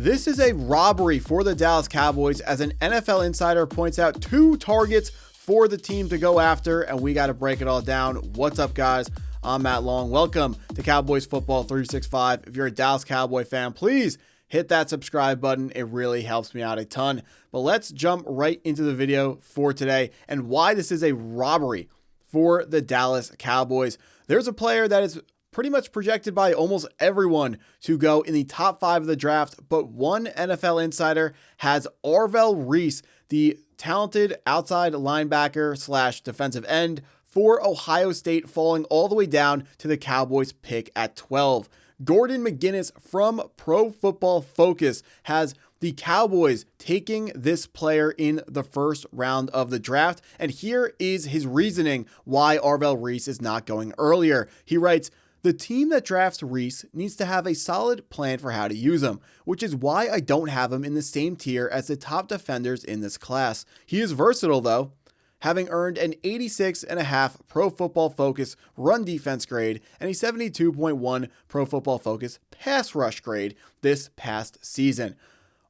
This is a robbery for the Dallas Cowboys as an NFL insider points out 2 targets for the team to go after, and we got to break it all down. What's up, guys? I'm Matt Long. Welcome to Cowboys Football 365. If you're a Dallas Cowboy fan, please hit that subscribe button. It really helps me out a ton. But let's jump right into the video for today and why this is a robbery for the Dallas Cowboys. There's a player that is pretty much projected by almost everyone to go in the top 5 of the draft, but one NFL insider has Arvell Reese, the talented outside linebacker / defensive end for Ohio State, falling all the way down to the Cowboys pick at 12. Gordon McGuinness from Pro Football Focus has the Cowboys taking this player in the first round of the draft, and here is his reasoning why Arvell Reese is not going earlier. He writes, "The team that drafts Reese needs to have a solid plan for how to use him, which is why I don't have him in the same tier as the top defenders in this class. He is versatile though, having earned an 86.5 Pro Football Focus run defense grade and a 72.1 Pro Football Focus pass rush grade this past season."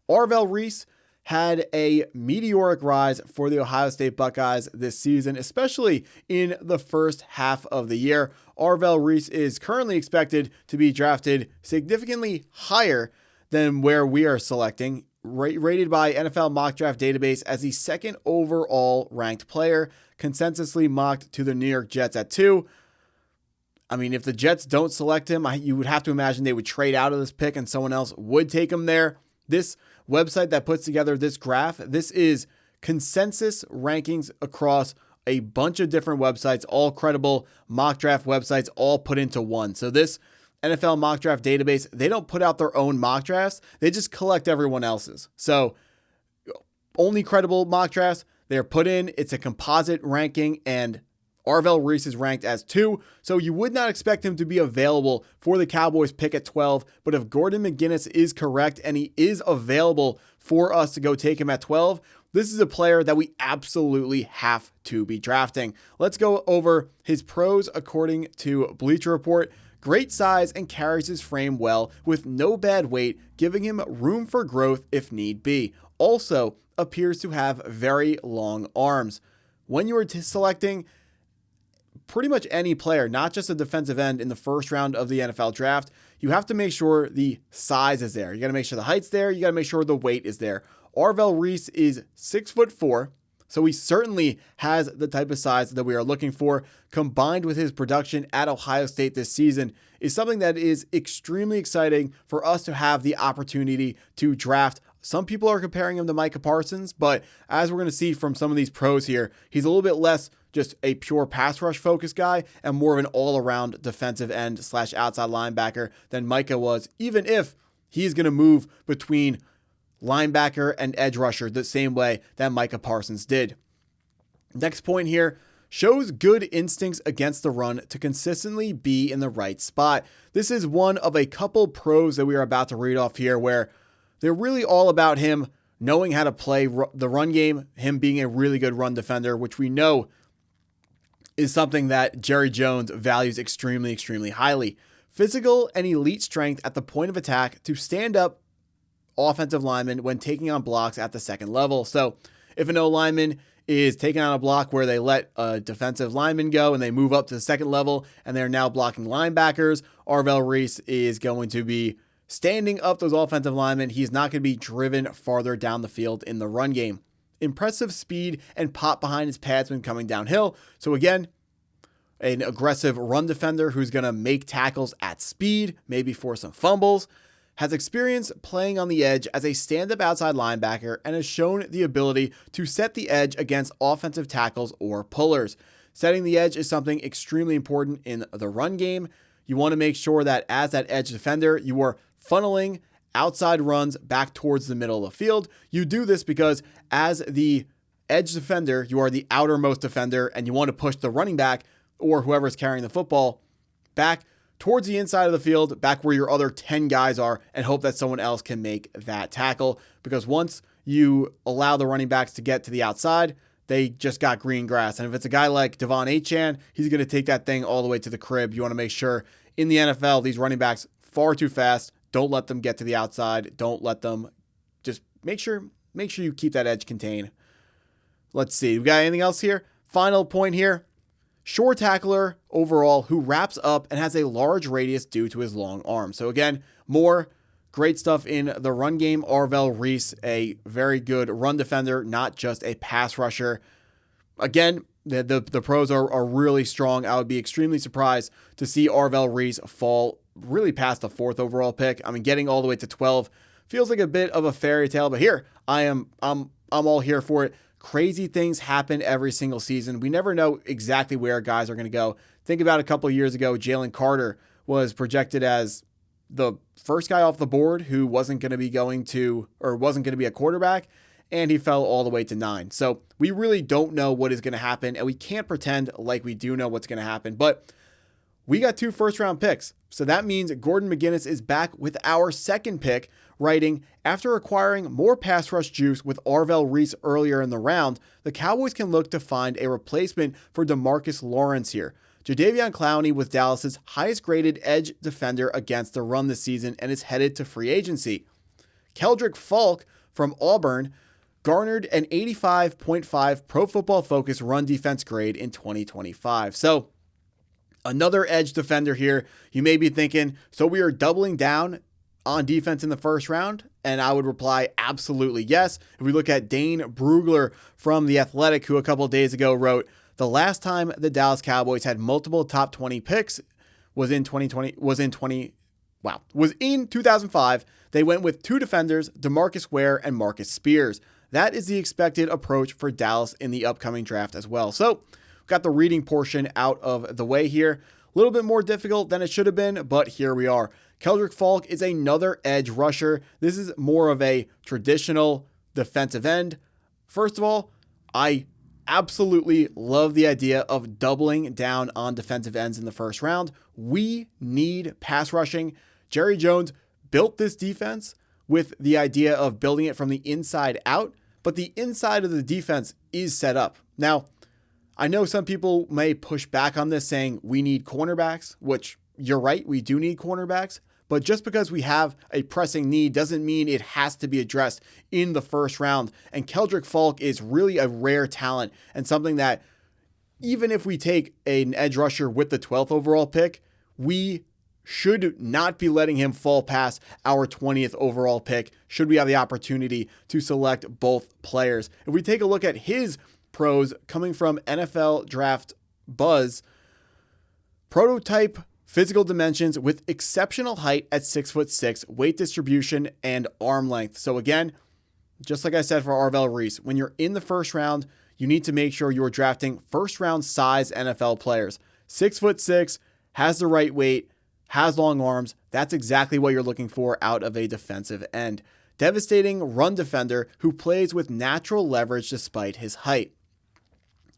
Arvell Reese had a meteoric rise for the Ohio State Buckeyes this season, especially in the first half of the year. Arvell Reese is currently expected to be drafted significantly higher than where we are selecting, rated by NFL Mock Draft Database as the 2nd overall ranked player, consensusly mocked to the New York Jets at 2. I mean, if the Jets don't select him, you would have to imagine they would trade out of this pick and someone else would take him there. This website that puts together this graph, this is consensus rankings across a bunch of different websites, all credible mock draft websites, all put into one. So this NFL Mock Draft Database, they don't put out their own mock drafts. They just collect everyone else's. So only credible mock drafts, they're put in. It's a composite ranking, and Arvell Reese is ranked as 2, so you would not expect him to be available for the Cowboys pick at 12, but if Gordon McGuinness is correct and he is available for us to go take him at 12, this is a player that we absolutely have to be drafting. Let's go over his pros according to Bleacher Report. Great size and carries his frame well with no bad weight, giving him room for growth if need be. Also appears to have very long arms. When you are selecting pretty much any player, not just a defensive end in the first round of the NFL draft, you have to make sure the size is there. You got to make sure the height's there. You got to make sure the weight is there. Arvell Reese is 6'4", so he certainly has the type of size that we are looking for. Combined with his production at Ohio State this season is something that is extremely exciting for us to have the opportunity to draft. Some people are comparing him to Micah Parsons, but as we're going to see from some of these pros here, he's a little bit less just a pure pass rush focused guy and more of an all-around defensive end / outside linebacker than Micah was, even if he's going to move between linebacker and edge rusher the same way that Micah Parsons did. Next point here, shows good instincts against the run to consistently be in the right spot. This is one of a couple pros that we are about to read off here where they're really all about him knowing how to play the run game, him being a really good run defender, which we know is something that Jerry Jones values extremely, extremely highly. Physical and elite strength at the point of attack to stand up offensive linemen when taking on blocks at the 2nd level. So if an O-lineman is taking on a block where they let a defensive lineman go and they move up to the 2nd level and they're now blocking linebackers, Arvell Reese is going to be standing up those offensive linemen. He's not going to be driven farther down the field in the run game. Impressive speed and pop behind his pads when coming downhill. So again, an aggressive run defender who's going to make tackles at speed, maybe force some fumbles. Has experience playing on the edge as a stand-up outside linebacker and has shown the ability to set the edge against offensive tackles or pullers. Setting the edge is something extremely important in the run game. You want to make sure that as that edge defender, you are funneling outside runs back towards the middle of the field. You do this because as the edge defender, you are the outermost defender and you want to push the running back or whoever's carrying the football back towards the inside of the field, back where your other 10 guys are, and hope that someone else can make that tackle. Because once you allow the running backs to get to the outside, they just got green grass. And if it's a guy like Devon Achane, he's going to take that thing all the way to the crib. You want to make sure in the NFL, these running backs far too fast, Don't let them get to the outside. Don't let them. Just make sure you keep that edge contained. Let's see. We got anything else here? Final point here. Short tackler overall who wraps up and has a large radius due to his long arm. So again, more great stuff in the run game. Arvell, Reese, a very good run defender, not just a pass rusher. Again, the pros are really strong. I would be extremely surprised to see Arvell Reese fall really past the 4th overall pick. I mean, getting all the way to 12 feels like a bit of a fairy tale, but here I'm all here for it. Crazy things happen every single season. We never know exactly where guys are going to go. Think about a couple of years ago, Jalen Carter was projected as the first guy off the board who wasn't going to be a quarterback, and he fell all the way to 9. So we really don't know what is going to happen, and we can't pretend like we do know what's going to happen. But we got 2 first-round picks. So that means Gordon McGinnis is back with our 2nd pick, writing, after acquiring more pass rush juice with Arvell Reese earlier in the round, the Cowboys can look to find a replacement for DeMarcus Lawrence here. Jadeveon Clowney was Dallas's highest graded edge defender against the run this season and is headed to free agency. Keldric Faulk from Auburn garnered an 85.5 Pro Football Focus run defense grade in 2025. So another edge defender here. You may be thinking, so we are doubling down on defense in the first round? And I would reply, absolutely yes. If we look at Dane Brugler from The Athletic, who a couple of days ago wrote, the last time the Dallas Cowboys had multiple top 20 picks was in 2005. They went with 2 defenders, DeMarcus Ware and Marcus Spears. That is the expected approach for Dallas in the upcoming draft as well. So we've got the reading portion out of the way here. A little bit more difficult than it should have been, but here we are. Keldric Faulk is another edge rusher. This is more of a traditional defensive end. First of all, I absolutely love the idea of doubling down on defensive ends in the first round. We need pass rushing. Jerry Jones built this defense with the idea of building it from the inside out, but the inside of the defense is set up. Now, I know some people may push back on this saying we need cornerbacks, which you're right, we do need cornerbacks. But just because we have a pressing need doesn't mean it has to be addressed in the first round. And Keldric Faulk is really a rare talent and something that even if we take an edge rusher with the 12th overall pick, we should not be letting him fall past our 20th overall pick should we have the opportunity to select both players. If we take a look at his pros coming from NFL Draft Buzz, prototype physical dimensions with exceptional height at 6'6", weight distribution, and arm length. So again, just like I said for Arvell Reese, when you're in the first round, you need to make sure you're drafting first round size NFL players. 6'6", has the right weight, has long arms. That's exactly what you're looking for out of a defensive end. Devastating run defender who plays with natural leverage despite his height.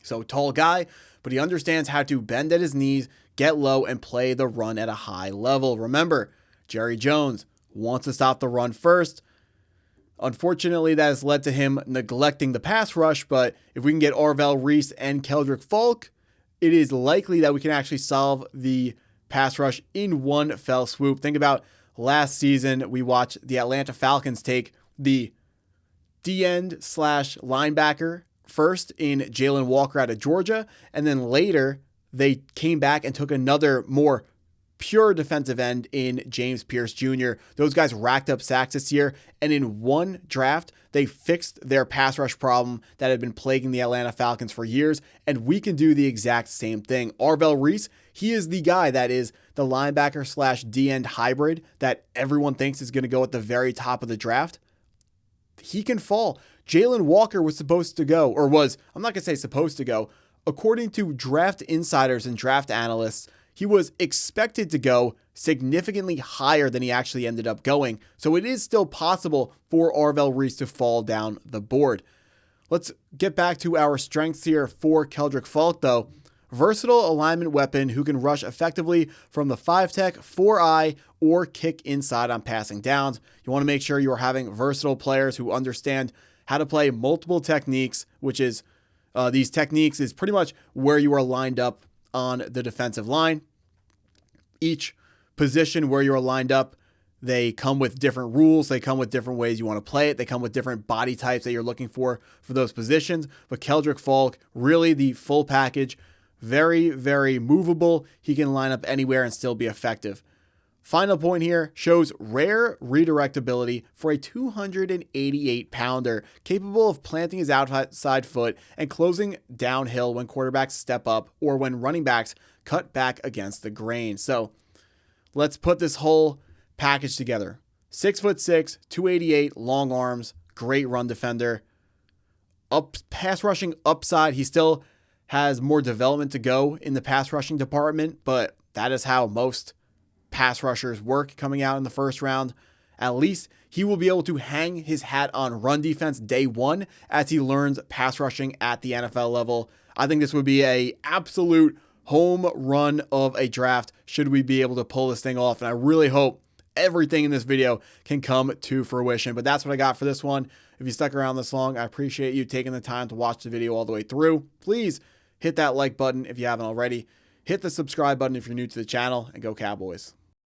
So tall guy, but he understands how to bend at his knees, get low, and play the run at a high level. Remember, Jerry Jones wants to stop the run first. Unfortunately, that has led to him neglecting the pass rush, but if we can get Arvell Reese and Keldric Faulk, it is likely that we can actually solve the pass rush in one fell swoop. Think about last season, we watched the Atlanta Falcons take the D-end / linebacker first in Jalen Walker out of Georgia, and then later they came back and took another more pure defensive end in James Pierce Jr. Those guys racked up sacks this year, and in one draft, they fixed their pass rush problem that had been plaguing the Atlanta Falcons for years, and we can do the exact same thing. Arvell Reese, he is the guy that is the linebacker / D-end hybrid that everyone thinks is going to go at the very top of the draft. He can fall. Jalen Walker was supposed to go, or was, I'm not going to say supposed to go, according to draft insiders and draft analysts, he was expected to go significantly higher than he actually ended up going. So it is still possible for Arvell Reese to fall down the board. Let's get back to our strengths here for Keldric Faulk, though. Versatile alignment weapon who can rush effectively from the 5-tech, 4-eye, or kick inside on passing downs. You want to make sure you are having versatile players who understand how to play multiple techniques, which is these techniques is pretty much where you are lined up on the defensive line. Each position where you're lined up, They come with different rules. They come with different ways you want to play it. They come with different body types that you're looking for those positions. But Keldric, Faulk, really the full package. Very, very movable. He can line up anywhere and still be effective. Final point here, shows rare redirect ability for a 288-pounder, capable of planting his outside foot and closing downhill when quarterbacks step up or when running backs cut back against the grain. So let's put this whole package together. 6'6", 288, long arms, great run defender. Pass rushing upside, he still has more development to go in the pass rushing department, but that is how most pass rushers work coming out in the first round. At least he will be able to hang his hat on run defense day one as he learns pass rushing at the NFL level. I think this would be a absolute home run of a draft should we be able to pull this thing off. And I really hope everything in this video can come to fruition. But that's what I got for this one. If you stuck around this long, I appreciate you taking the time to watch the video all the way through. Please hit that like button if you haven't already. Hit the subscribe button if you're new to the channel, and go Cowboys.